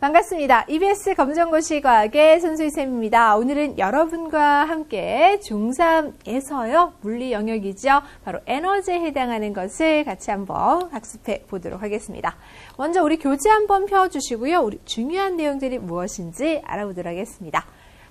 반갑습니다. EBS 검정고시 과학의 손수희쌤입니다. 오늘은 여러분과 함께 중3에서요. 물리 영역이죠. 바로 에너지에 해당하는 것을 같이 한번 학습해 보도록 하겠습니다. 먼저 우리 교재 한번 펴주시고요. 우리 중요한 내용들이 무엇인지 알아보도록 하겠습니다.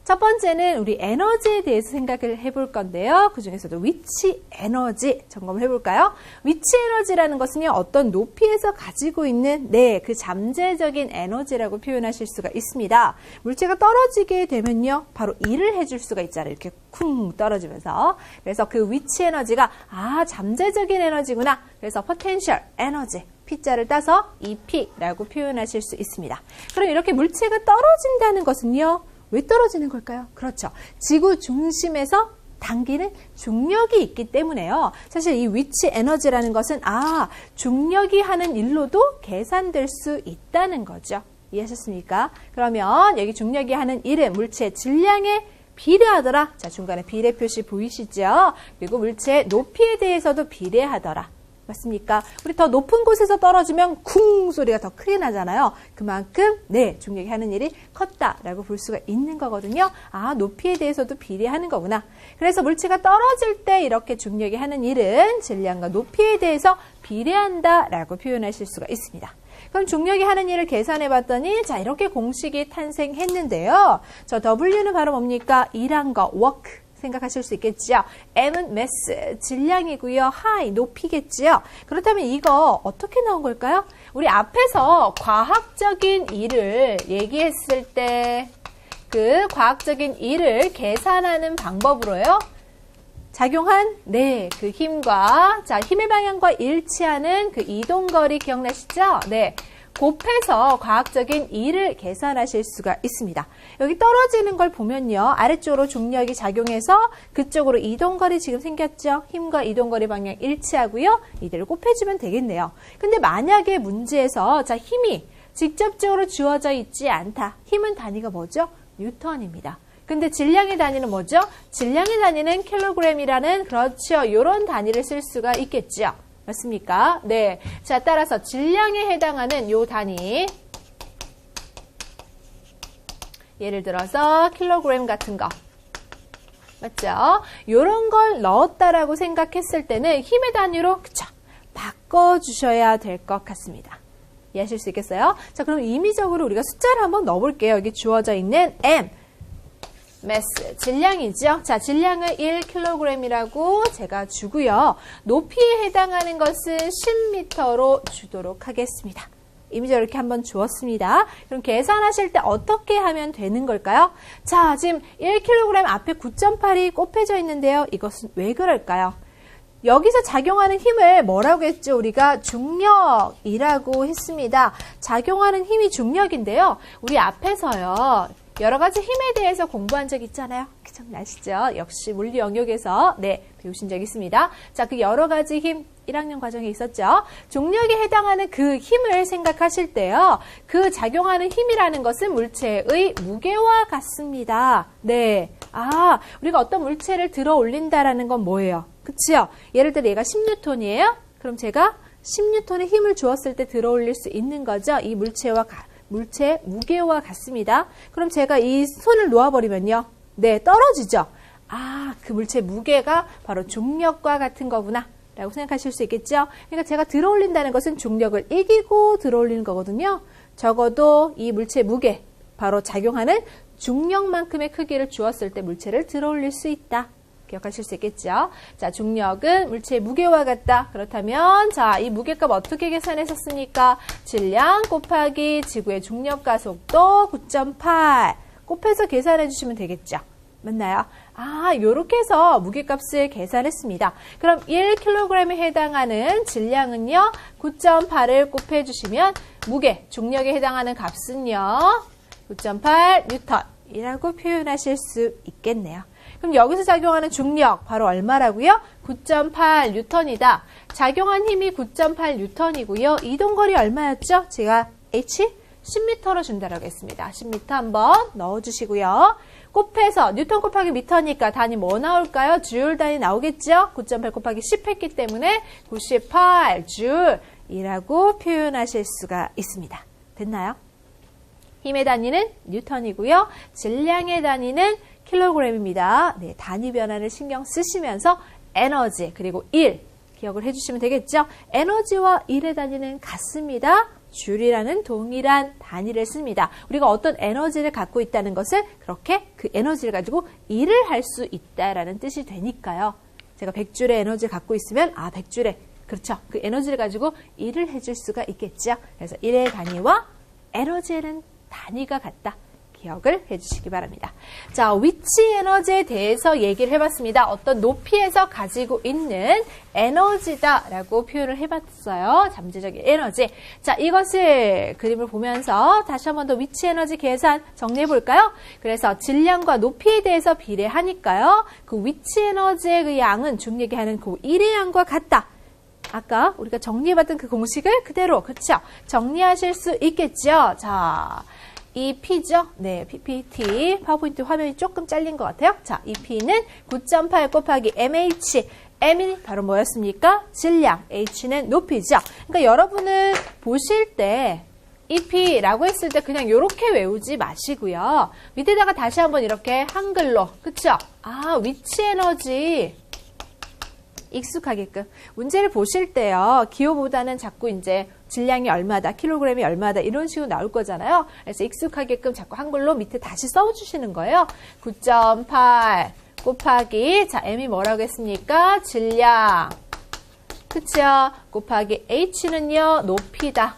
첫 번째는 우리 에너지에 대해서 생각을 해볼 건데요. 그 중에서도 위치 에너지 점검을 해볼까요? 위치 에너지라는 것은요, 어떤 높이에서 가지고 있는 그 잠재적인 에너지라고 표현하실 수가 있습니다. 물체가 떨어지게 되면요, 바로 일을 해줄 수가 있잖아요. 이렇게 쿵 떨어지면서. 그래서 그 위치 에너지가 잠재적인 에너지구나. 그래서 potential 에너지. P자를 따서 EP라고 표현하실 수 있습니다. 그럼 이렇게 물체가 떨어진다는 것은요, 왜 떨어지는 걸까요? 그렇죠. 지구 중심에서 당기는 중력이 있기 때문에요. 사실 이 위치 에너지라는 것은 중력이 하는 일로도 계산될 수 있다는 거죠. 이해하셨습니까? 그러면 여기 중력이 하는 일은 물체의 질량에 비례하더라. 자, 중간에 비례 표시 보이시죠? 그리고 물체의 높이에 대해서도 비례하더라. 맞습니까? 우리 더 높은 곳에서 떨어지면 쿵 소리가 더 크게 나잖아요. 그만큼 중력이 하는 일이 컸다라고 볼 수가 있는 거거든요. 높이에 대해서도 비례하는 거구나. 그래서 물체가 떨어질 때 이렇게 중력이 하는 일은 질량과 높이에 대해서 비례한다라고 표현하실 수가 있습니다. 그럼 중력이 하는 일을 계산해 봤더니 이렇게 공식이 탄생했는데요. 저 W는 바로 뭡니까? 일한 거, work. 생각하실 수 있겠죠. M은 mass, 질량이고요. high, 높이겠죠. 그렇다면 이거 어떻게 나온 걸까요? 우리 앞에서 과학적인 일을 얘기했을 때 그 과학적인 일을 계산하는 방법으로요. 작용한 그 힘과 힘의 방향과 일치하는 그 이동거리 기억나시죠? 곱해서 과학적인 일을 계산하실 수가 있습니다. 여기 떨어지는 걸 보면요. 아래쪽으로 중력이 작용해서 그쪽으로 이동거리 지금 생겼죠? 힘과 이동거리 방향 일치하고요. 이대로 곱해주면 되겠네요. 근데 만약에 문제에서 힘이 직접적으로 주어져 있지 않다. 힘은 단위가 뭐죠? 뉴턴입니다. 근데 질량의 단위는 뭐죠? 질량의 단위는 킬로그램이라는 그렇죠. 이런 단위를 쓸 수가 있겠죠. 맞습니까? 자, 따라서 질량에 해당하는 요 단위. 예를 들어서 킬로그램 같은 거. 맞죠? 요런 걸 넣었다라고 생각했을 때는 힘의 단위로 바꿔주셔야 될 것 같습니다. 이해하실 수 있겠어요? 자, 그럼 임의적으로 우리가 숫자를 한번 넣어볼게요. 여기 주어져 있는 M. mass, 질량이죠. 자, 질량을 1kg이라고 제가 주고요. 높이에 해당하는 것은 10m로 주도록 하겠습니다. 임의적으로 이렇게 한번 주었습니다. 그럼 계산하실 때 어떻게 하면 되는 걸까요? 자, 지금 1kg 앞에 9.8이 곱해져 있는데요. 이것은 왜 그럴까요? 여기서 작용하는 힘을 뭐라고 했죠? 우리가 중력이라고 했습니다. 작용하는 힘이 중력인데요. 우리 앞에서요. 여러 가지 힘에 대해서 공부한 적 있잖아요. 기억나시죠? 역시 물리 영역에서 배우신 적 있습니다. 자, 그 여러 가지 힘 1학년 과정에 있었죠. 중력에 해당하는 그 힘을 생각하실 때요. 그 작용하는 힘이라는 것은 물체의 무게와 같습니다. 우리가 어떤 물체를 들어 올린다라는 건 뭐예요? 그치요? 예를 들어 얘가 10N이에요. 그럼 제가 10N의 힘을 주었을 때 들어 올릴 수 있는 거죠. 이 물체 무게와 같습니다. 그럼 제가 이 손을 놓아버리면요. 떨어지죠. 그 물체 무게가 바로 중력과 같은 거구나 라고 생각하실 수 있겠죠. 그러니까 제가 들어 올린다는 것은 중력을 이기고 들어 올리는 거거든요. 적어도 이 물체 무게, 바로 작용하는 중력만큼의 크기를 주었을 때 물체를 들어 올릴 수 있다. 기억하실 수 있겠죠. 자, 중력은 물체의 무게와 같다. 그렇다면 이 무게값 어떻게 계산했었습니까? 질량 곱하기 지구의 중력 가속도 9.8 곱해서 계산해 주시면 되겠죠. 맞나요? 요렇게 해서 무게값을 계산했습니다. 그럼 1kg에 해당하는 질량은요. 9.8을 곱해 주시면 무게, 중력에 해당하는 값은요. 9.8 뉴턴이라고 표현하실 수 있겠네요. 그럼 여기서 작용하는 중력 바로 얼마라고요? 9.8 뉴턴이다. 작용한 힘이 9.8 뉴턴이고요. 이동거리 얼마였죠? 제가 H 10m로 준다라고 했습니다. 10m 한번 넣어주시고요. 곱해서 뉴턴 곱하기 미터니까 단위 뭐 나올까요? 줄 단위 나오겠죠? 9.8 곱하기 10 했기 때문에 98줄이라고 표현하실 수가 있습니다. 됐나요? 힘의 단위는 뉴턴이고요. 질량의 단위는 킬로그램입니다. 네, 단위 변화를 신경 쓰시면서 에너지 그리고 일 기억을 해주시면 되겠죠. 에너지와 일의 단위는 같습니다. 줄이라는 동일한 단위를 씁니다. 우리가 어떤 에너지를 갖고 있다는 것을 그렇게 그 에너지를 가지고 일을 할 수 있다라는 뜻이 되니까요. 제가 100줄의 에너지를 갖고 있으면 100줄의 그렇죠. 그 에너지를 가지고 일을 해줄 수가 있겠죠. 그래서 일의 단위와 에너지에는 단위가 같다. 기억을 해주시기 바랍니다. 자, 위치 에너지에 대해서 얘기를 해봤습니다. 어떤 높이에서 가지고 있는 에너지다라고 표현을 해봤어요. 잠재적인 에너지. 자, 이것을 그림을 보면서 다시 한 번 더 위치 에너지 계산 정리해볼까요? 그래서 질량과 높이에 대해서 비례하니까요. 그 위치 에너지의 그 양은 중력이 하는 그 1의 양과 같다. 아까 우리가 정리해봤던 그 공식을 그대로 그렇죠? 정리하실 수 있겠죠? 자, 이 P죠? 네, PPT 파워포인트 화면이 조금 잘린 것 같아요. 자, 이 P는 9.8 곱하기 MH. M이 바로 뭐였습니까? 질량. H는 높이죠. 그러니까 여러분은 보실 때 이 P라고 했을 때 그냥 이렇게 외우지 마시고요. 밑에다가 다시 한번 이렇게 한글로 그쵸? 위치 에너지 익숙하게끔 문제를 보실 때요. 기호보다는 자꾸 이제 질량이 얼마다, 킬로그램이 얼마다 이런 식으로 나올 거잖아요. 그래서 익숙하게끔 자꾸 한글로 밑에 다시 써주시는 거예요. 9.8 곱하기 자 M이 뭐라고 했습니까? 질량 그쵸? 곱하기 H는요. 높이다.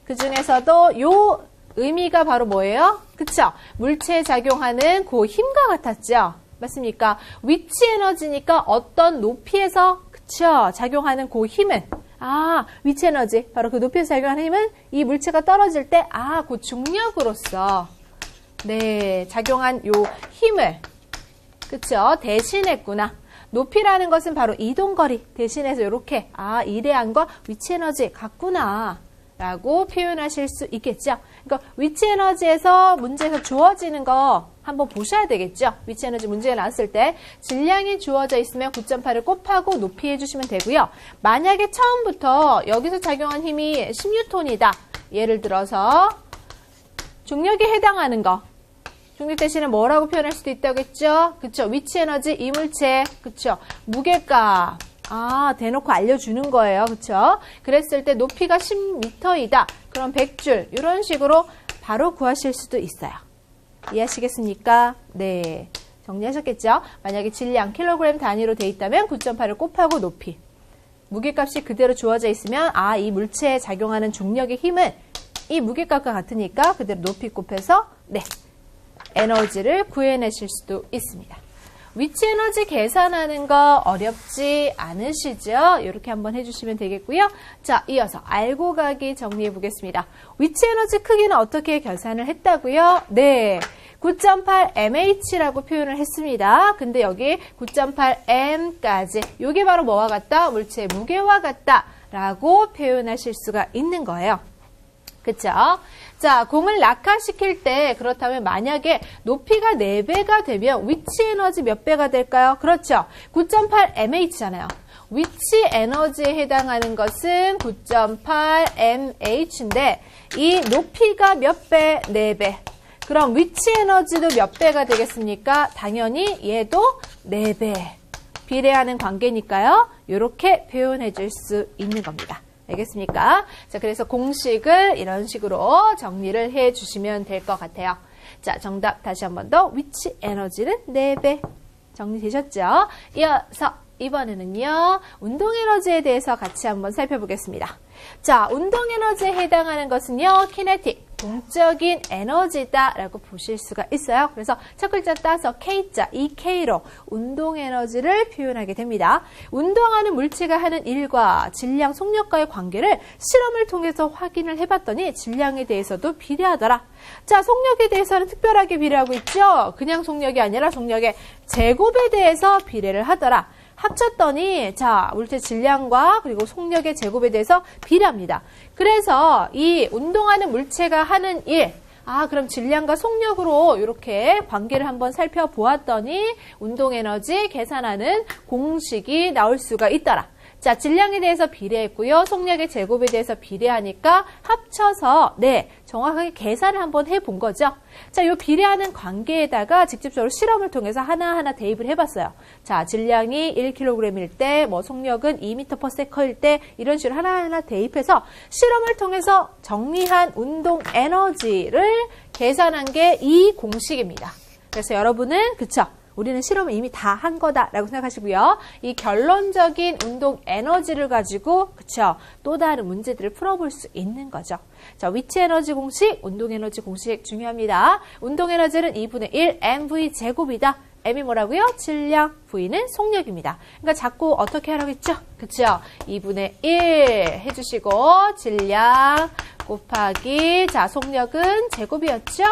그 중에서도 요 의미가 바로 뭐예요? 그쵸? 물체에 작용하는 그 힘과 같았죠? 맞습니까? 위치 에너지니까 어떤 높이에서 그쵸? 작용하는 그 힘은 위치 에너지 바로 그 높이에서 작용하는 힘은 이 물체가 떨어질 때 그 중력으로서 네 작용한 요 힘을 그쵸? 대신했구나. 높이라는 것은 바로 이동거리 대신해서 이렇게 일의 양과 위치 에너지 같구나 라고 표현하실 수 있겠죠. 그러니까 위치 에너지에서 문제에서 주어지는 거 한번 보셔야 되겠죠. 위치 에너지 문제가 나왔을 때 질량이 주어져 있으면 9.8을 곱하고 높이 해주시면 되고요. 만약에 처음부터 여기서 작용한 힘이 10N이다. 예를 들어서 중력에 해당하는 거. 중력 대신에 뭐라고 표현할 수도 있다고 했죠? 그쵸? 위치 에너지 이물체. 그쵸? 무게값. 대놓고 알려주는 거예요. 그쵸? 그랬을 때 높이가 10m이다. 그럼 100줄. 이런 식으로 바로 구하실 수도 있어요. 이해하시겠습니까? 네. 정리하셨겠죠? 만약에 질량 킬로그램 단위로 돼 있다면 9.8을 곱하고 높이. 무게값이 그대로 주어져 있으면 이 물체에 작용하는 중력의 힘은 이 무게값과 같으니까 그대로 높이 곱해서 네. 에너지를 구해내실 수도 있습니다. 위치 에너지 계산하는 거 어렵지 않으시죠? 이렇게 한번 해주시면 되겠고요. 자, 이어서 알고 가기 정리해 보겠습니다. 위치 에너지 크기는 어떻게 계산을 했다고요? 네, 9.8 mh라고 표현을 했습니다. 근데 여기 9.8 m까지 이게 바로 뭐와 같다? 물체의 무게와 같다 라고 표현하실 수가 있는 거예요. 그쵸? 자, 공을 낙하시킬 때 그렇다면 만약에 높이가 4배가 되면 위치 에너지 몇 배가 될까요? 그렇죠. 9.8 mh잖아요. 위치 에너지에 해당하는 것은 9.8 mh인데 이 높이가 몇 배? 4배. 그럼 위치 에너지도 몇 배가 되겠습니까? 당연히 얘도 4배. 비례하는 관계니까요. 이렇게 표현해 줄 수 있는 겁니다. 알겠습니까? 자, 그래서 공식을 이런 식으로 정리를 해 주시면 될 것 같아요. 자, 정답 다시 한 번 더. 위치 에너지는 4배. 정리되셨죠? 이어서 이번에는요. 운동 에너지에 대해서 같이 한번 살펴보겠습니다. 자, 운동 에너지에 해당하는 것은요. 키네틱, 동적인 에너지다라고 보실 수가 있어요. 그래서 첫 글자 따서 K자, 이 K로 운동 에너지를 표현하게 됩니다. 운동하는 물체가 하는 일과 질량, 속력과의 관계를 실험을 통해서 확인을 해봤더니 질량에 대해서도 비례하더라. 자, 속력에 대해서는 특별하게 비례하고 있죠. 그냥 속력이 아니라 속력의 제곱에 대해서 비례를 하더라. 합쳤더니 자, 물체 질량과 그리고 속력의 제곱에 대해서 비례합니다. 그래서 이 운동하는 물체가 하는 일, 그럼 질량과 속력으로 이렇게 관계를 한번 살펴보았더니 운동 에너지 계산하는 공식이 나올 수가 있더라. 자, 질량에 대해서 비례했고요. 속력의 제곱에 대해서 비례하니까 합쳐서 정확하게 계산을 한번 해본 거죠. 자, 이 비례하는 관계에다가 직접적으로 실험을 통해서 하나하나 대입을 해봤어요. 자, 질량이 1kg일 때, 속력은 2m/s일 때 이런 식으로 하나하나 대입해서 실험을 통해서 정리한 운동 에너지를 계산한 게 이 공식입니다. 그래서 여러분은 그쵸? 우리는 실험을 이미 다 한 거다라고 생각하시고요. 이 결론적인 운동 에너지를 가지고 그쵸? 또 다른 문제들을 풀어볼 수 있는 거죠. 자, 위치 에너지 공식, 운동 에너지 공식 중요합니다. 운동 에너지는 2분의 1 mv 제곱이다. m이 뭐라고요? 질량, v는 속력입니다. 그러니까 자꾸 어떻게 하라고 했죠? 그쵸? 2분의 1 해주시고 질량 곱하기 자 속력은 제곱이었죠?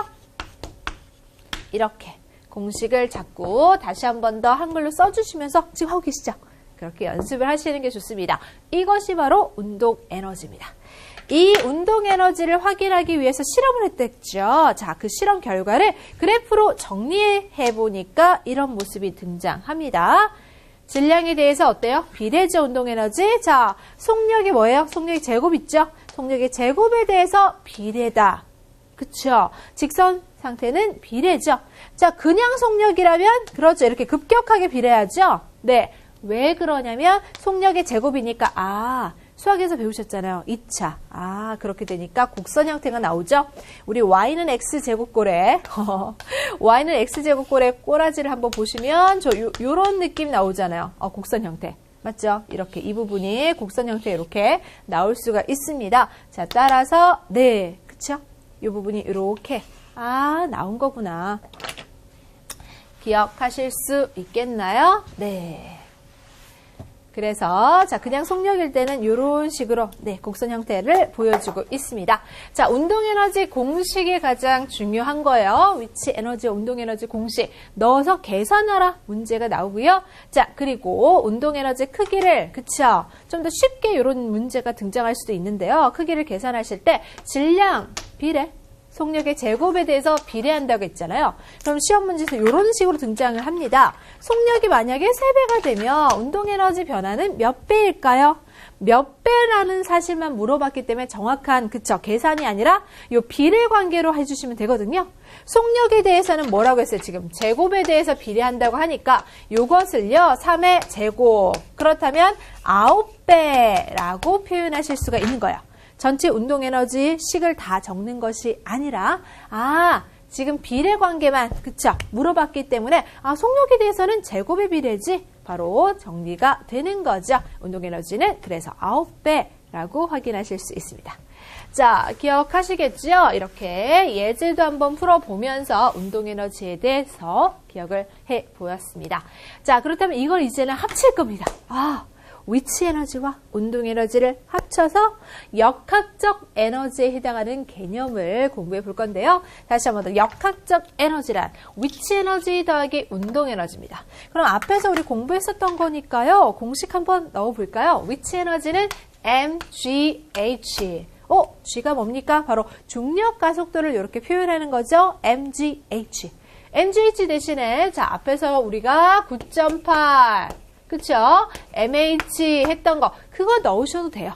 이렇게 공식을 자꾸 다시 한 번 더 한글로 써주시면서 지금 하고 계시죠? 그렇게 연습을 하시는 게 좋습니다. 이것이 바로 운동 에너지입니다. 이 운동 에너지를 확인하기 위해서 실험을 했댔죠. 자, 그 실험 결과를 그래프로 정리해 보니까 이런 모습이 등장합니다. 질량에 대해서 어때요? 비례죠, 운동 에너지. 자, 속력이 뭐예요? 속력이 제곱 있죠? 속력의 제곱에 대해서 비례다. 그쵸? 직선 상태는 비례죠. 자, 그냥 속력이라면 그렇죠. 이렇게 급격하게 비례하죠. 네. 왜 그러냐면 속력의 제곱이니까 수학에서 배우셨잖아요. 2차. 그렇게 되니까 곡선 형태가 나오죠. 우리 y는 x제곱꼴에 y는 x제곱꼴의 꼬라지를 한번 보시면 요런 느낌 나오잖아요. 곡선 형태. 맞죠? 이렇게 이 부분이 곡선 형태 이렇게 나올 수가 있습니다. 자, 따라서 그쵸? 이 부분이 이렇게 나온 거구나. 기억하실 수 있겠나요? 네. 그래서 자 그냥 속력일 때는 이런 식으로 곡선 형태를 보여주고 있습니다. 자, 운동 에너지 공식이 가장 중요한 거예요. 위치 에너지, 운동 에너지 공식 넣어서 계산하라 문제가 나오고요. 자, 그리고 운동 에너지 크기를 그쵸? 좀 더 쉽게 이런 문제가 등장할 수도 있는데요. 크기를 계산하실 때 질량 비례 속력의 제곱에 대해서 비례한다고 했잖아요. 그럼 시험 문제에서 이런 식으로 등장을 합니다. 속력이 만약에 3배가 되면 운동에너지 변화는 몇 배일까요? 몇 배라는 사실만 물어봤기 때문에 정확한 계산이 아니라 이 비례 관계로 해주시면 되거든요. 속력에 대해서는 뭐라고 했어요? 지금 제곱에 대해서 비례한다고 하니까 이것을요 3의 제곱 그렇다면 9배라고 표현하실 수가 있는 거예요. 전체 운동 에너지 식을 다 적는 것이 아니라 지금 비례 관계만 물어봤기 때문에 속력에 대해서는 제곱의 비례지 바로 정리가 되는 거죠. 운동 에너지는 그래서 9배라고 확인하실 수 있습니다. 자, 기억하시겠죠? 이렇게 예제도 한번 풀어보면서 운동 에너지에 대해서 기억을 해 보았습니다. 자, 그렇다면 이걸 이제는 합칠 겁니다. 위치 에너지와 운동 에너지를 합쳐서 역학적 에너지에 해당하는 개념을 공부해 볼 건데요. 다시 한번 더 역학적 에너지란 위치 에너지 더하기 운동 에너지입니다. 그럼 앞에서 우리 공부했었던 거니까요. 공식 한번 넣어볼까요? 위치 에너지는 mgh. g가 뭡니까? 바로 중력 가속도를 이렇게 표현하는 거죠. mgh. mgh 대신에 자 앞에서 우리가 9.8 그쵸? MH 했던 거 그거 넣으셔도 돼요.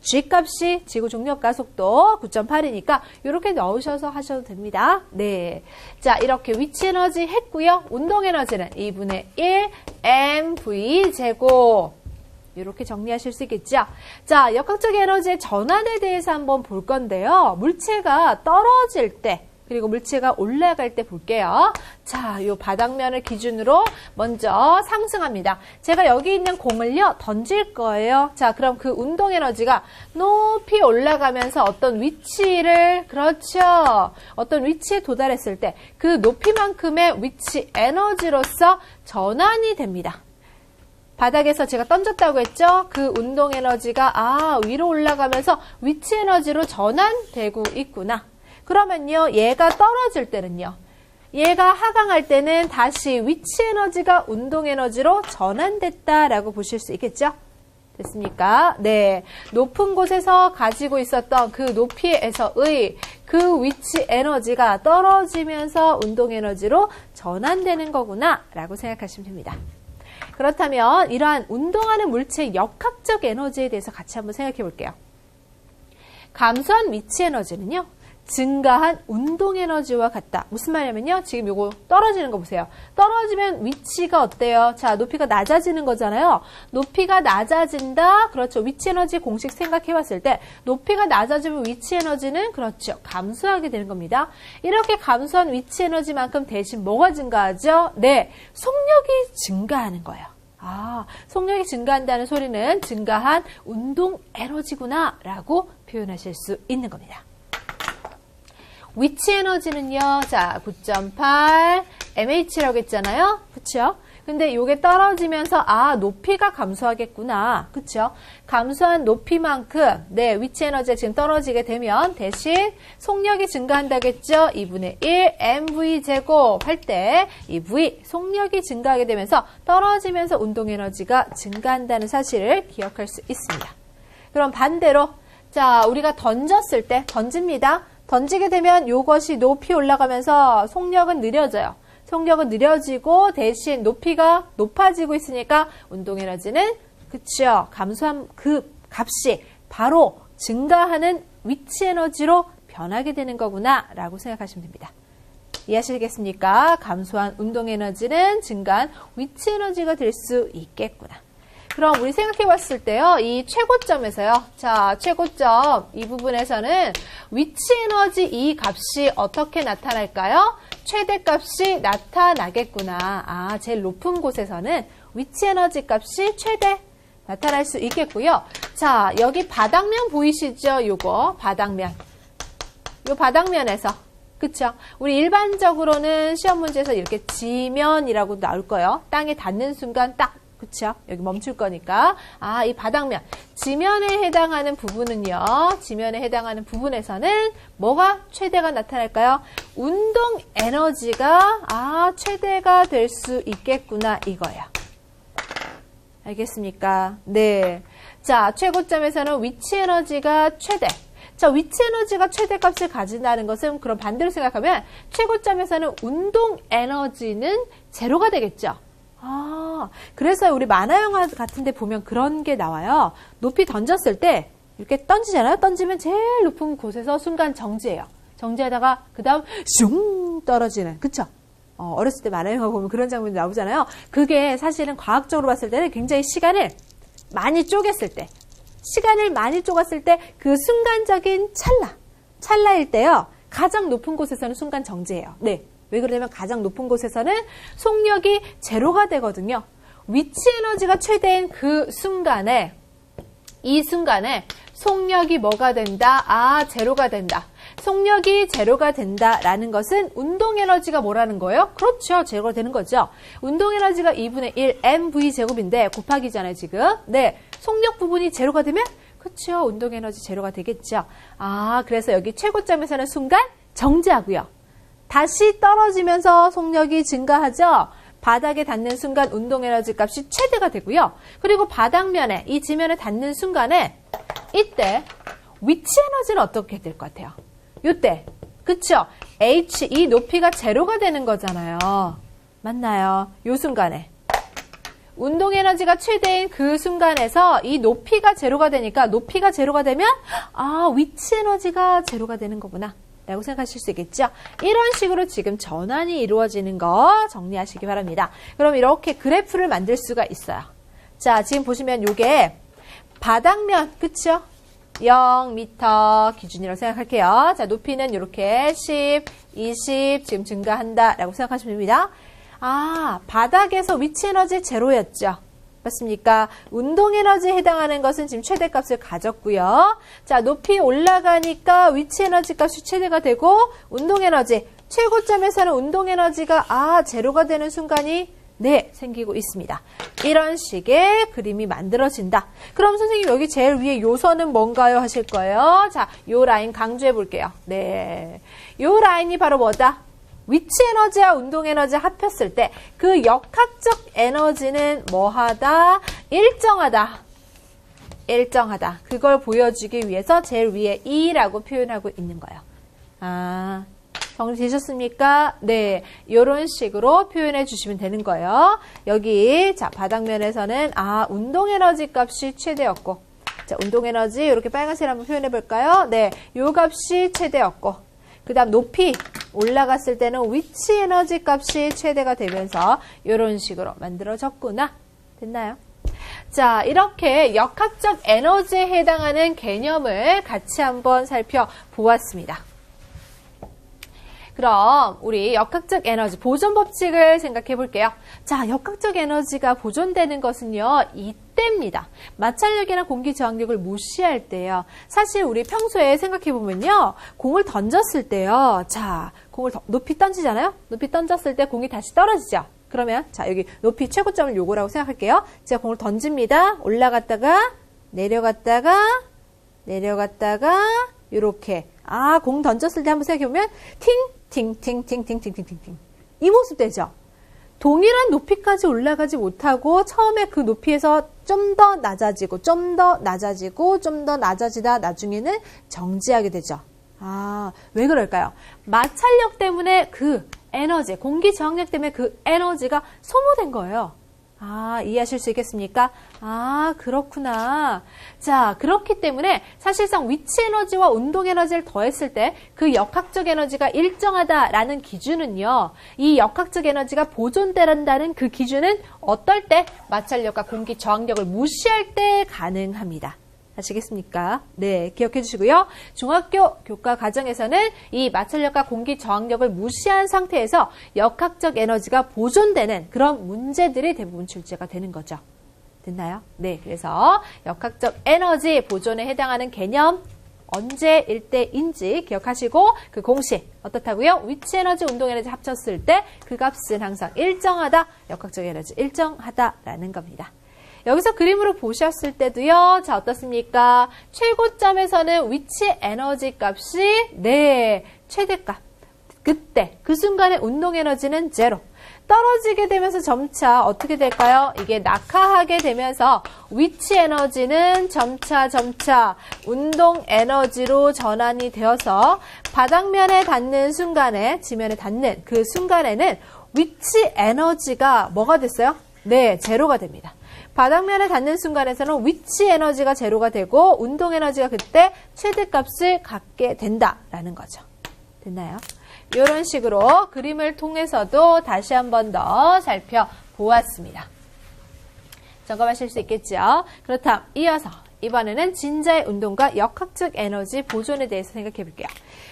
G값이 지구 중력 가속도 9.8이니까 이렇게 넣으셔서 하셔도 됩니다. 네, 자 이렇게 위치 에너지 했고요. 운동 에너지는 2분의 1 mv 제곱 이렇게 정리하실 수 있겠죠? 자, 역학적 에너지의 전환에 대해서 한번 볼 건데요. 물체가 떨어질 때 그리고 물체가 올라갈 때 볼게요. 자, 요 바닥면을 기준으로 먼저 상승합니다. 제가 여기 있는 공을요, 던질 거예요. 자, 그럼 그 운동 에너지가 높이 올라가면서 어떤 위치를, 그렇죠. 어떤 위치에 도달했을 때 그 높이만큼의 위치 에너지로서 전환이 됩니다. 바닥에서 제가 던졌다고 했죠? 그 운동 에너지가 위로 올라가면서 위치 에너지로 전환되고 있구나. 그러면요, 얘가 떨어질 때는요, 얘가 하강할 때는 다시 위치 에너지가 운동 에너지로 전환됐다라고 보실 수 있겠죠? 됐습니까? 네. 높은 곳에서 가지고 있었던 그 높이에서의 그 위치 에너지가 떨어지면서 운동 에너지로 전환되는 거구나 라고 생각하시면 됩니다. 그렇다면 이러한 운동하는 물체의 역학적 에너지에 대해서 같이 한번 생각해 볼게요. 감소한 위치 에너지는요, 증가한 운동 에너지와 같다. 무슨 말이냐면요, 지금 요거 떨어지는 거 보세요. 떨어지면 위치가 어때요? 자, 높이가 낮아지는 거잖아요. 높이가 낮아진다. 그렇죠. 위치 에너지 공식 생각해 봤을 때 높이가 낮아지면 위치 에너지는 그렇죠, 감소하게 되는 겁니다. 이렇게 감소한 위치 에너지만큼 대신 뭐가 증가하죠? 네, 속력이 증가하는 거예요. 아, 속력이 증가한다는 소리는 증가한 운동 에너지구나 라고 표현하실 수 있는 겁니다. 위치 에너지는요, 자, 9.8 mh라고 했잖아요. 그쵸? 근데 요게 떨어지면서 아, 높이가 감소하겠구나. 그쵸? 감소한 높이만큼 네, 위치 에너지가 지금 떨어지게 되면 대신 속력이 증가한다겠죠? 2분의 1 mv 제곱 할 때 이 v 속력이 증가하게 되면서 떨어지면서 운동 에너지가 증가한다는 사실을 기억할 수 있습니다. 그럼 반대로 자, 우리가 던졌을 때 던집니다. 던지게 되면 요것이 높이 올라가면서 속력은 느려져요. 속력은 느려지고 대신 높이가 높아지고 있으니까 운동 에너지는 그쵸, 감소한 그 값이 바로 증가하는 위치 에너지로 변하게 되는 거구나 라고 생각하시면 됩니다. 이해하시겠습니까? 감소한 운동 에너지는 증가한 위치 에너지가 될 수 있겠구나. 그럼 우리 생각해 봤을 때요, 이 최고점에서요, 자, 최고점 이 부분에서는 위치 에너지 이 값이 어떻게 나타날까요? 최대값이 나타나겠구나. 아, 제일 높은 곳에서는 위치 에너지 값이 최대 나타날 수 있겠고요. 자, 여기 바닥면 보이시죠? 요거 바닥면. 요 바닥면에서 그쵸? 우리 일반적으로는 시험 문제에서 이렇게 지면이라고 나올 거예요. 땅에 닿는 순간 딱 그쵸? 여기 멈출 거니까. 아, 이 바닥면. 지면에 해당하는 부분은요. 지면에 해당하는 부분에서는 뭐가 최대가 나타날까요? 운동 에너지가 최대가 될 수 있겠구나 이거예요. 알겠습니까? 네. 자, 최고점에서는 위치 에너지가 최대. 자, 위치 에너지가 최대값을 가진다는 것은 그럼 반대로 생각하면 최고점에서는 운동 에너지는 제로가 되겠죠. 아, 그래서 우리 만화 영화 같은 데 보면 그런 게 나와요. 높이 던졌을 때 이렇게 던지잖아요. 던지면 제일 높은 곳에서 순간 정지해요. 정지하다가 그 다음 슝 떨어지는, 그쵸? 어렸을 때 만화 영화 보면 그런 장면이 나오잖아요. 그게 사실은 과학적으로 봤을 때는 굉장히 시간을 많이 쪼갰을 때, 시간을 많이 쪼갔을 때 그 순간적인 찰나일 때요, 가장 높은 곳에서는 순간 정지해요. 네. 왜 그러냐면 가장 높은 곳에서는 속력이 제로가 되거든요. 위치 에너지가 최대인 그 순간에, 이 순간에 속력이 뭐가 된다? 아, 제로가 된다. 속력이 제로가 된다라는 것은 운동 에너지가 뭐라는 거예요? 그렇죠. 제로가 되는 거죠. 운동 에너지가 2분의 1 mv 제곱인데 곱하기잖아요, 지금. 네. 속력 부분이 제로가 되면 그렇죠. 운동 에너지 제로가 되겠죠. 아, 그래서 여기 최고점에서는 순간 정지하고요. 다시 떨어지면서 속력이 증가하죠. 바닥에 닿는 순간 운동 에너지 값이 최대가 되고요. 그리고 바닥면에, 이 지면에 닿는 순간에 이때 위치 에너지는 어떻게 될 것 같아요? 이때, 그쵸? h, 이 높이가 제로가 되는 거잖아요. 맞나요? 요 순간에. 운동 에너지가 최대인 그 순간에서 이 높이가 제로가 되니까 높이가 제로가 되면 아, 위치 에너지가 제로가 되는 거구나 라고 생각하실 수 있겠죠. 이런 식으로 지금 전환이 이루어지는 거 정리하시기 바랍니다. 그럼 이렇게 그래프를 만들 수가 있어요. 자, 지금 보시면 요게 바닥면, 그쵸? 0m 기준이라고 생각할게요. 자, 높이는 이렇게 10, 20 지금 증가한다 라고 생각하시면 됩니다. 아, 바닥에서 위치 에너지 제로였죠. 맞습니까? 운동 에너지에 해당하는 것은 지금 최대값을 가졌고요. 자, 높이 올라가니까 위치 에너지 값이 최대가 되고 운동 에너지, 최고점에서는 운동 에너지가 제로가 되는 순간이 네, 생기고 있습니다. 이런 식의 그림이 만들어진다. 그럼 선생님 여기 제일 위에 요선은 뭔가요? 하실 거예요. 자, 요 라인 강조해 볼게요. 네, 요 라인이 바로 뭐다? 위치 에너지와 운동 에너지 합했을 때 그 역학적 에너지는 뭐하다? 일정하다. 일정하다. 그걸 보여주기 위해서 제일 위에 E라고 표현하고 있는 거예요. 아, 정리되셨습니까? 네, 이런 식으로 표현해 주시면 되는 거예요. 여기 자 바닥면에서는 운동 에너지 값이 최대였고, 자 운동 에너지 이렇게 빨간색으로 한번 표현해 볼까요? 네, 요 값이 최대였고, 그 다음 높이 올라갔을 때는 위치 에너지 값이 최대가 되면서 이런 식으로 만들어졌구나. 됐나요? 자, 이렇게 역학적 에너지에 해당하는 개념을 같이 한번 살펴보았습니다. 그럼 우리 역학적 에너지 보존 법칙을 생각해 볼게요. 자, 역학적 에너지가 보존되는 것은요, 이때입니다. 마찰력이나 공기 저항력을 무시할 때요. 사실 우리 평소에 생각해 보면요, 공을 던졌을 때요. 자, 공을 높이 던지잖아요. 높이 던졌을 때 공이 다시 떨어지죠. 그러면 자, 여기 높이 최고점을 요거라고 생각할게요. 제가 공을 던집니다. 올라갔다가 내려갔다가 이렇게 공 던졌을 때 한번 생각해보면 팅팅팅팅팅팅팅팅 이 모습 되죠. 동일한 높이까지 올라가지 못하고 처음에 그 높이에서 좀 더 낮아지고 좀 더 낮아지고 좀 더 낮아지다 나중에는 정지하게 되죠. 왜 그럴까요? 마찰력 때문에 그 에너지, 공기 저항력 때문에 그 에너지가 소모된 거예요. 이해하실 수 있겠습니까? 그렇구나. 자, 그렇기 때문에 사실상 위치 에너지와 운동 에너지를 더했을 때 그 역학적 에너지가 일정하다라는 기준은요, 이 역학적 에너지가 보존된다는 그 기준은 어떨 때? 마찰력과 공기 저항력을 무시할 때 가능합니다. 아시겠습니까? 네, 기억해 주시고요. 중학교 교과 과정에서는 이 마찰력과 공기 저항력을 무시한 상태에서 역학적 에너지가 보존되는 그런 문제들이 대부분 출제가 되는 거죠. 됐나요? 네, 그래서 역학적 에너지 보존에 해당하는 개념 언제일 때인지 기억하시고 그 공식 어떻다고요? 위치 에너지, 운동 에너지 합쳤을 때 그 값은 항상 일정하다, 역학적 에너지 일정하다라는 겁니다. 여기서 그림으로 보셨을 때도요. 자, 어떻습니까? 최고점에서는 위치 에너지 값이 최대값. 그때 그 순간에 운동 에너지는 제로. 떨어지게 되면서 점차 어떻게 될까요? 이게 낙하하게 되면서 위치 에너지는 점차 운동 에너지로 전환이 되어서 바닥면에 닿는 순간에, 지면에 닿는 그 순간에는 위치 에너지가 뭐가 됐어요? 네, 제로가 됩니다. 바닥면에 닿는 순간에서는 위치 에너지가 제로가 되고 운동 에너지가 그때 최대값을 갖게 된다라는 거죠. 됐나요? 이런 식으로 그림을 통해서도 다시 한 번 더 살펴보았습니다. 점검하실 수 있겠죠? 그렇다면 이어서 이번에는 진자의 운동과 역학적 에너지 보존에 대해서 생각해 볼게요.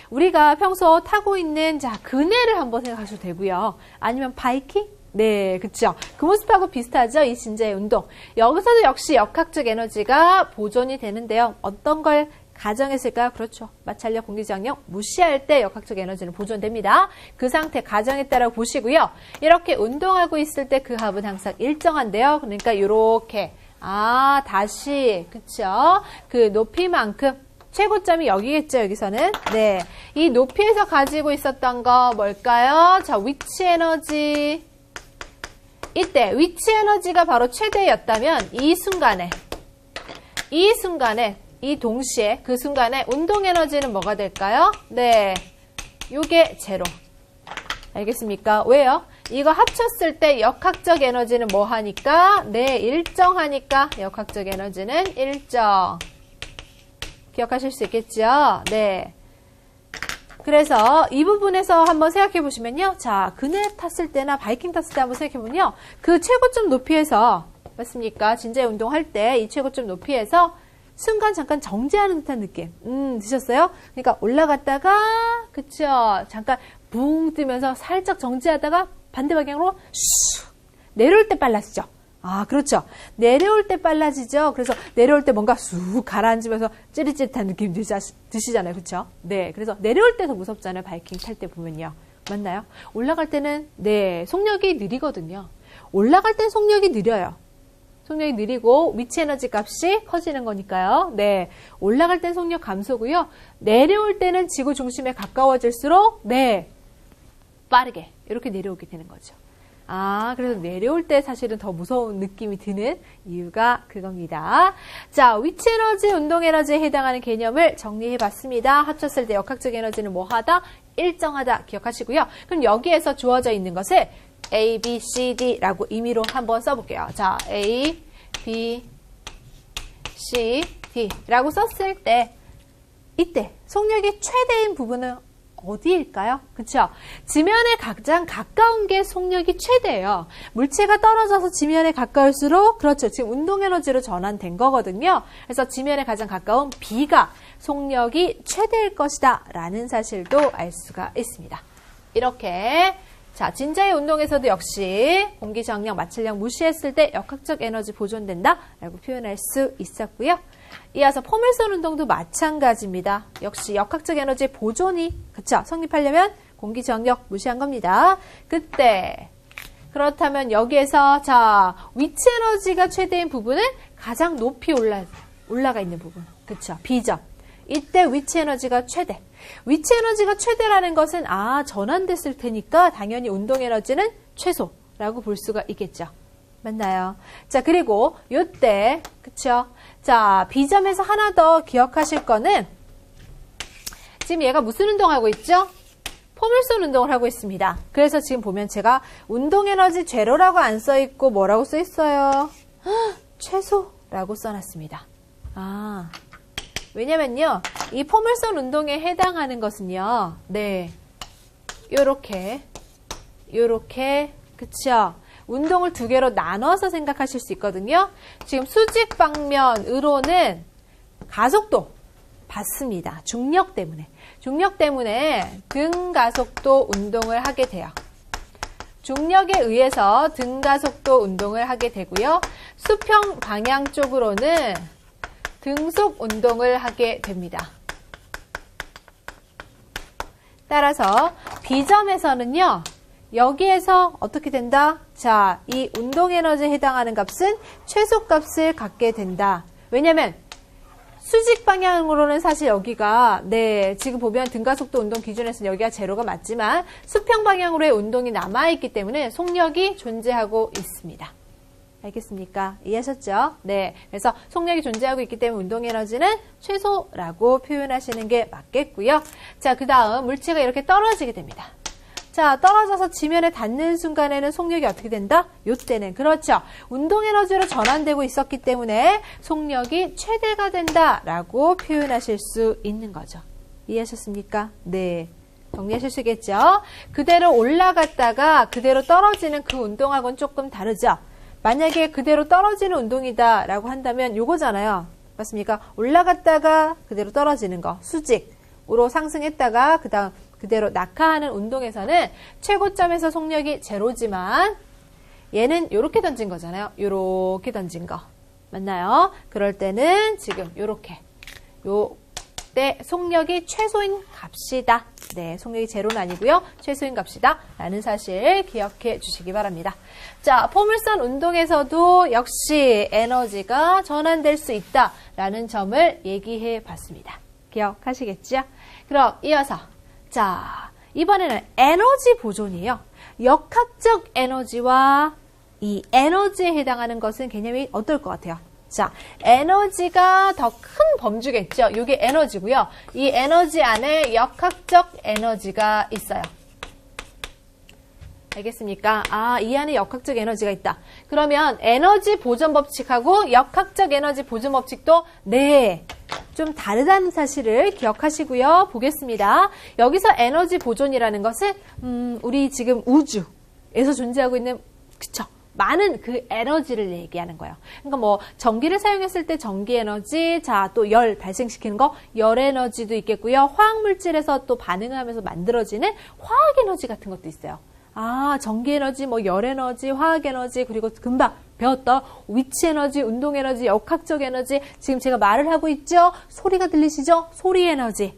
우리가 평소 타고 있는 그네를 한번 생각하셔도 되고요. 아니면 바이킹? 네, 그쵸. 그 모습하고 비슷하죠? 이 진자의 운동. 여기서도 역시 역학적 에너지가 보존이 되는데요. 어떤 걸 가정했을까요? 그렇죠. 마찰력, 공기저항력 무시할 때 역학적 에너지는 보존됩니다. 그 상태 가정했다라고 보시고요. 이렇게 운동하고 있을 때 그 합은 항상 일정한데요. 그러니까 이렇게 다시 그쵸? 그 높이만큼 최고점이 여기겠죠, 여기서는. 네, 이 높이에서 가지고 있었던 거 뭘까요? 자, 위치 에너지. 이때 위치 에너지가 바로 최대였다면 이 순간에 이 동시에 그 순간에 운동 에너지는 뭐가 될까요? 네, 요게 제로. 알겠습니까? 왜요? 이거 합쳤을 때 역학적 에너지는 뭐 하니까? 네, 일정하니까 역학적 에너지는 일정. 기억하실 수 있겠죠? 네. 그래서 이 부분에서 한번 생각해 보시면요. 자, 그네 탔을 때나 바이킹 탔을 때 한번 생각해 보면요. 그 최고점 높이에서, 맞습니까? 진자의 운동할 때 이 최고점 높이에서 순간 잠깐 정지하는 듯한 느낌. 드셨어요? 그러니까 올라갔다가, 그쵸. 잠깐 붕 뜨면서 살짝 정지하다가 반대 방향으로 슉! 내려올 때 빨라지죠. 그렇죠. 내려올 때 빨라지죠. 그래서 내려올 때 뭔가 쑥 가라앉으면서 찌릿찌릿한 느낌 드시잖아요. 그렇죠? 네. 그래서 내려올 때 더 무섭잖아요. 바이킹 탈 때 보면요. 맞나요? 올라갈 때는 네, 속력이 느리거든요. 올라갈 땐 속력이 느려요. 속력이 느리고 위치 에너지 값이 커지는 거니까요. 네. 올라갈 땐 속력 감소고요. 내려올 때는 지구 중심에 가까워질수록 네, 빠르게 이렇게 내려오게 되는 거죠. 그래서 내려올 때 사실은 더 무서운 느낌이 드는 이유가 그겁니다. 자, 위치 에너지, 운동 에너지에 해당하는 개념을 정리해 봤습니다. 합쳤을 때 역학적 에너지는 뭐 하다? 일정하다 기억하시고요. 그럼 여기에서 주어져 있는 것을 A, B, C, D라고 의미로 한번 써볼게요. 자, A, B, C, D라고 썼을 때 이때 속력이 최대인 부분은 어디일까요? 그쵸? 지면에 가장 가까운 게 속력이 최대예요. 물체가 떨어져서 지면에 가까울수록 그렇죠. 지금 운동 에너지로 전환된 거거든요. 그래서 지면에 가장 가까운 B가 속력이 최대일 것이다 라는 사실도 알 수가 있습니다. 이렇게 자, 진자의 운동에서도 역시 공기 저항력, 마찰력 무시했을 때 역학적 에너지 보존된다 라고 표현할 수 있었고요. 이어서 포물선 운동도 마찬가지입니다. 역시 역학적 에너지 보존이 그쵸? 성립하려면 공기 저항력 무시한 겁니다. 그때 그렇다면 여기에서 자, 위치 에너지가 최대인 부분은 가장 높이 올라가 있는 부분. 그쵸? B점. 이때 위치 에너지가 최대. 위치 에너지가 최대라는 것은 전환됐을 테니까 당연히 운동 에너지는 최소라고 볼 수가 있겠죠. 맞나요? 자, 그리고 요때 그쵸? 자, B점에서 하나 더 기억하실 거는 지금 얘가 무슨 운동하고 있죠? 포물선 운동을 하고 있습니다. 그래서 지금 보면 제가 운동 에너지 제로라고 안 써 있고 뭐라고 써 있어요? 최소라고 써놨습니다. 왜냐면요, 이 포물선 운동에 해당하는 것은요, 네, 요렇게, 그쵸? 운동을 두 개로 나눠서 생각하실 수 있거든요. 지금 수직 방면으로는 가속도 받습니다. 중력 때문에. 중력 때문에 등 가속도 운동을 하게 돼요. 중력에 의해서 등 가속도 운동을 하게 되고요. 수평 방향 쪽으로는 등속 운동을 하게 됩니다. 따라서 B점에서는요. 여기에서 어떻게 된다? 자, 이 운동 에너지에 해당하는 값은 최소값을 갖게 된다. 왜냐면 수직 방향으로는 사실 여기가 지금 보면 등가속도 운동 기준에서는 여기가 제로가 맞지만 수평 방향으로의 운동이 남아있기 때문에 속력이 존재하고 있습니다. 알겠습니까? 이해하셨죠? 네. 그래서 속력이 존재하고 있기 때문에 운동 에너지는 최소라고 표현하시는 게 맞겠고요. 자, 그 다음 물체가 이렇게 떨어지게 됩니다. 자, 떨어져서 지면에 닿는 순간에는 속력이 어떻게 된다? 요때는 그렇죠. 운동 에너지로 전환되고 있었기 때문에 속력이 최대가 된다라고 표현하실 수 있는 거죠. 이해하셨습니까? 네. 정리하실 수 있겠죠? 그대로 올라갔다가 그대로 떨어지는 그 운동하고는 조금 다르죠? 만약에 그대로 떨어지는 운동이다라고 한다면 요거잖아요. 맞습니까? 올라갔다가 그대로 떨어지는 거. 수직으로 상승했다가 그 다음 그대로 낙하하는 운동에서는 최고점에서 속력이 제로지만 얘는 이렇게 던진 거잖아요. 이렇게 던진 거. 맞나요? 그럴 때는 지금 이렇게 요때 속력이 최소인 값이다. 네, 속력이 제로는 아니고요. 최소인 값이다. 라는 사실 기억해 주시기 바랍니다. 자, 포물선 운동에서도 역시 에너지가 전환될 수 있다. 라는 점을 얘기해 봤습니다. 기억하시겠죠? 그럼 이어서 자, 이번에는 에너지 보존이에요. 역학적 에너지와 이 에너지에 해당하는 것은 개념이 어떨 것 같아요? 자, 에너지가 더 큰 범주겠죠. 이게 에너지고요. 이 에너지 안에 역학적 에너지가 있어요. 알겠습니까? 이 안에 역학적 에너지가 있다. 그러면 에너지 보존 법칙하고 역학적 에너지 보존 법칙도 좀 다르다는 사실을 기억하시고요. 보겠습니다. 여기서 에너지 보존이라는 것은 우리 지금 우주에서 존재하고 있는 그쵸? 많은 그 에너지를 얘기하는 거예요. 그러니까 뭐 전기를 사용했을 때 전기 에너지, 자, 또 열 발생시키는 거, 열 에너지도 있겠고요. 화학 물질에서 또 반응을 하면서 만들어지는 화학 에너지 같은 것도 있어요. 전기 에너지, 뭐 열 에너지, 화학 에너지, 그리고 금방 배웠던 위치 에너지, 운동 에너지, 역학적 에너지, 지금 제가 말을 하고 있죠? 소리가 들리시죠? 소리 에너지.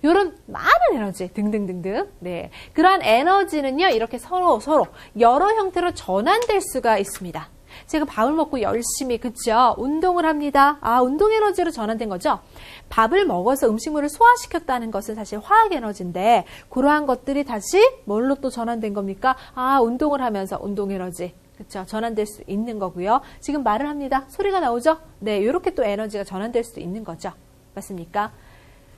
요런 많은 에너지 등등등등. 네. 그러한 에너지는요, 이렇게 서로 여러 형태로 전환될 수가 있습니다. 제가 밥을 먹고 열심히, 그쵸? 운동을 합니다. 아, 운동 에너지로 전환된 거죠? 밥을 먹어서 음식물을 소화시켰다는 것은 사실 화학 에너지인데, 그러한 것들이 다시 뭘로 또 전환된 겁니까? 아, 운동을 하면서 운동 에너지. 그쵸? 전환될 수 있는 거고요. 지금 말을 합니다. 소리가 나오죠? 네, 이렇게 또 에너지가 전환될 수도 있는 거죠. 맞습니까?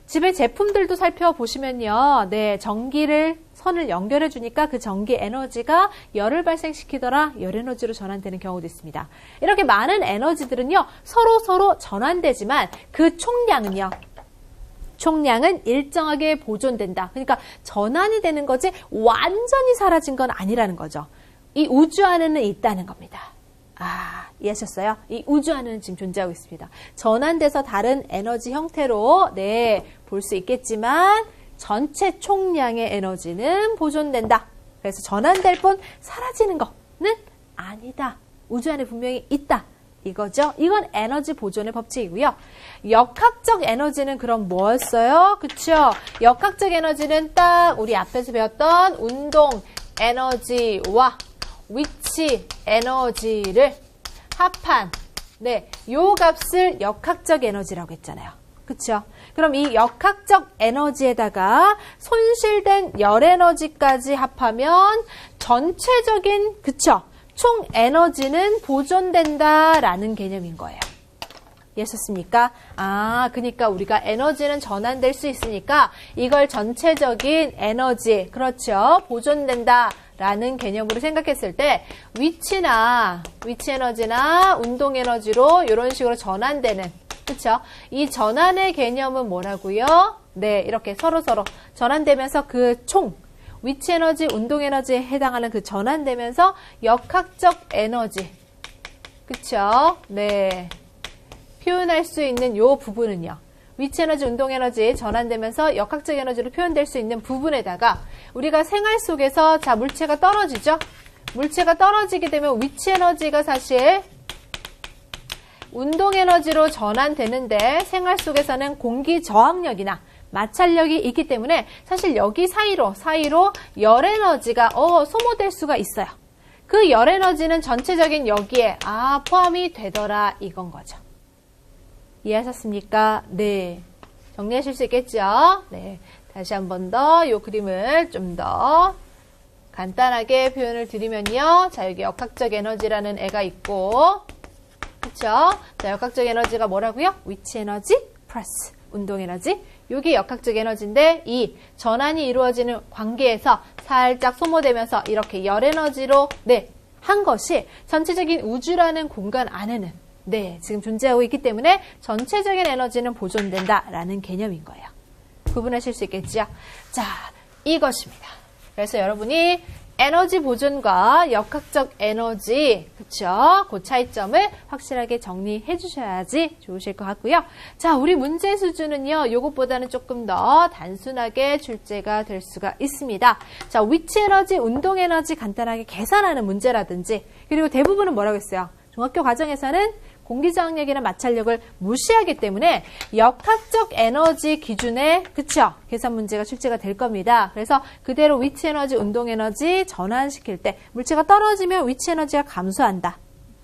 집의 제품들도 살펴보시면요. 네, 전기를 선을 연결해 주니까 그 전기 에너지가 열을 발생시키더라 열 에너지로 전환되는 경우도 있습니다. 이렇게 많은 에너지들은요. 서로 전환되지만 그 총량은 일정하게 보존된다. 그러니까 전환이 되는 거지 완전히 사라진 건 아니라는 거죠. 이 우주 안에는 있다는 겁니다. 아, 이해하셨어요? 이 우주 안에는 지금 존재하고 있습니다. 전환돼서 다른 에너지 형태로 네, 볼 수 있겠지만 전체 총량의 에너지는 보존된다. 그래서 전환될 뿐 사라지는 거는 아니다. 우주 안에 분명히 있다. 이거죠. 이건 에너지 보존의 법칙이고요. 역학적 에너지는 그럼 뭐였어요? 그쵸? 역학적 에너지는 딱 우리 앞에서 배웠던 운동 에너지와 위치 에너지를 합한 네, 요 값을 역학적 에너지라고 했잖아요. 그쵸? 그럼 이 역학적 에너지에다가 손실된 열 에너지까지 합하면 전체적인 그쵸? 총 에너지는 보존된다라는 개념인 거예요. 이해하셨습니까? 아, 그러니까 우리가 에너지는 전환될 수 있으니까 이걸 전체적인 에너지, 그렇죠? 보존된다라는 개념으로 생각했을 때 위치 에너지나 운동 에너지로 이런 식으로 전환되는, 그렇죠? 이 전환의 개념은 뭐라고요? 네, 이렇게 서로 전환되면서 그 총 위치 에너지, 운동 에너지에 해당하는 그 전환되면서 역학적 에너지, 그렇죠? 네. 표현할 수 있는 요 부분은요. 위치 에너지, 운동 에너지 전환되면서 역학적 에너지로 표현될 수 있는 부분에다가 우리가 생활 속에서 자 물체가 떨어지죠. 물체가 떨어지게 되면 위치 에너지가 사실 운동 에너지로 전환되는데 생활 속에서는 공기 저항력이나 마찰력이 있기 때문에 사실 여기 사이로 열 에너지가 소모될 수가 있어요. 그 열 에너지는 전체적인 여기에 포함이 되더라 이건 거죠. 이해하셨습니까? 네. 정리하실 수 있겠죠? 네. 다시 한 번 더 이 그림을 좀 더 간단하게 표현을 드리면요. 자, 여기 역학적 에너지라는 애가 있고, 그쵸? 자, 역학적 에너지가 뭐라고요? 위치 에너지 플러스 운동 에너지. 이게 역학적 에너지인데 이 전환이 이루어지는 관계에서 살짝 소모되면서 이렇게 열 에너지로 네, 한 것이 전체적인 우주라는 공간 안에는 네, 지금 존재하고 있기 때문에 전체적인 에너지는 보존된다라는 개념인 거예요. 구분하실 수 있겠죠? 자, 이것입니다. 그래서 여러분이 에너지 보존과 역학적 에너지, 그쵸? 그 차이점을 확실하게 정리해 주셔야지 좋으실 것 같고요. 자, 우리 문제 수준은요, 요것보다는 조금 더 단순하게 출제가 될 수가 있습니다. 자, 위치 에너지, 운동 에너지 간단하게 계산하는 문제라든지, 그리고 대부분은 뭐라고 했어요? 중학교 과정에서는 공기저항력이나 마찰력을 무시하기 때문에 역학적 에너지 기준에 그쵸? 계산 문제가 출제가 될 겁니다. 그래서 그대로 위치 에너지, 운동 에너지 전환시킬 때 물체가 떨어지면 위치 에너지가 감소한다.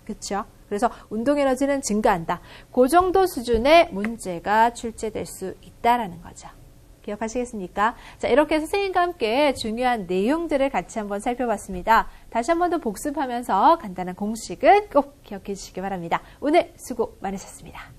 그쵸? 그래서 운동 에너지는 증가한다. 그 정도 수준의 문제가 출제될 수 있다라는 거죠. 기억하시겠습니까? 자, 이렇게 선생님과 함께 중요한 내용들을 같이 한번 살펴봤습니다. 다시 한 번 더 복습하면서 간단한 공식은 꼭 기억해 주시기 바랍니다. 오늘 수고 많으셨습니다.